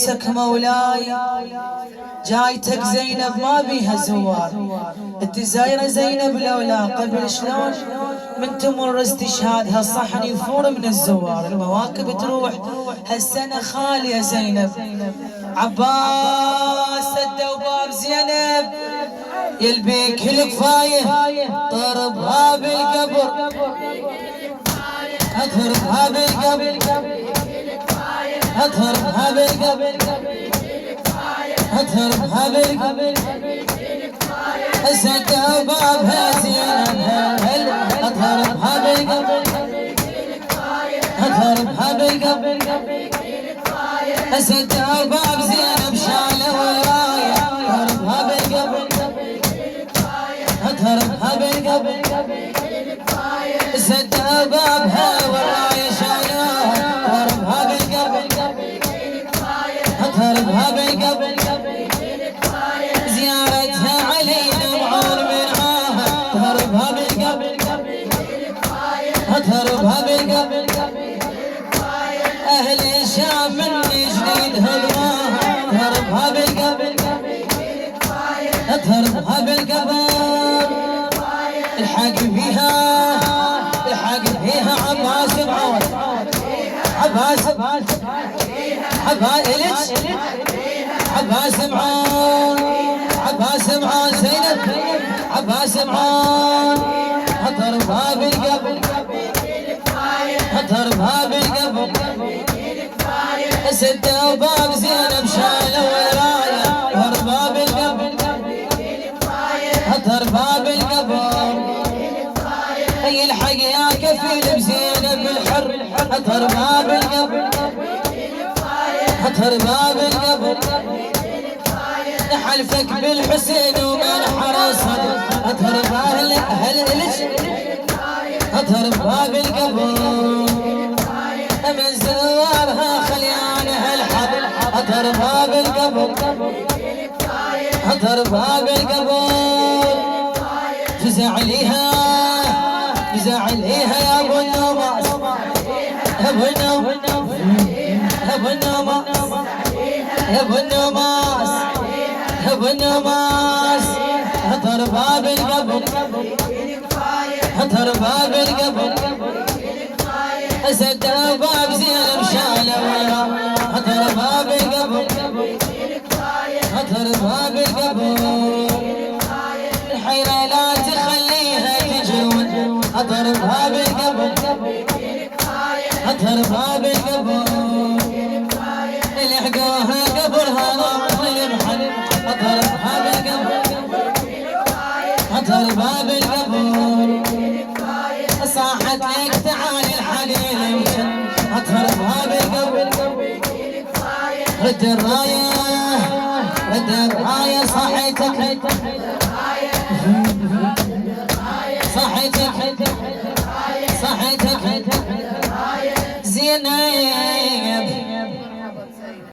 سك مولاي جايتك زينب ما بيها زوار، انت زايرة زينب لولا قبل شلون من تمر استشهاد هالصحن يفور من الزوار. المواكب تروح هالسنة خالية زينب. عباس سدوا باب زينب يلبيك الكفاية طربها بالقبر، اضربها بالقبر، اضربها بالقبر، اضربها بالقبر، سدوا بابها زينب اضربها بالقبر، اضربها بالقبر، سدوا باب زينب شالوا ورايا اضربها بالقبر، اضربها بالقبر، سدوا بابها ورايا شالوها اضربها بالقبر، اضربها بالقبر، زيارتها علينا معون منعاها اضربها بالقبر، اضربها بالقبر، اهل الشام من جديد هضماها اضربها بالقبر، اضربها بالقبر، الحق فيها الحق فيها عباس معون، عباس عباس عباس معون، عباس معون زينب، عباس معون اضربها بالقبر، اضربها بالقبر، سدوا باب زينب شالوا ورايا اضربها بالقبر، اضربها بالقبر، يلحق يا كفيل بزينب الحر اضربها بالقبر، اضربها بالقبر، حلفك بالحسين ومن حرس اضربها اضربها بالقبر، من زوارها خليانها الحبل اضربها بالقبر، اضربها بالقبر، جزع عليها جزع عليها يا ابو النواس، يا ابو النواس، يا ابو النواس، يا ابو النواس، يا ابو النواس، اضربها بالقبر، اضربها بالقبر، سدوا باب زينب شالوا ورا اضربها بالقبر، اضربها بالقبر، الحيرة لا تخليها تجرون اضربها بالقبر، اضربها بالقبر، لحقوها قبرها راح المحل اضربها بالقبر، اضربها بالقبر، صاحت لك تعالي الحليل يمشن اضربها بالقبر، رد الرايه رد الرايه صحيتك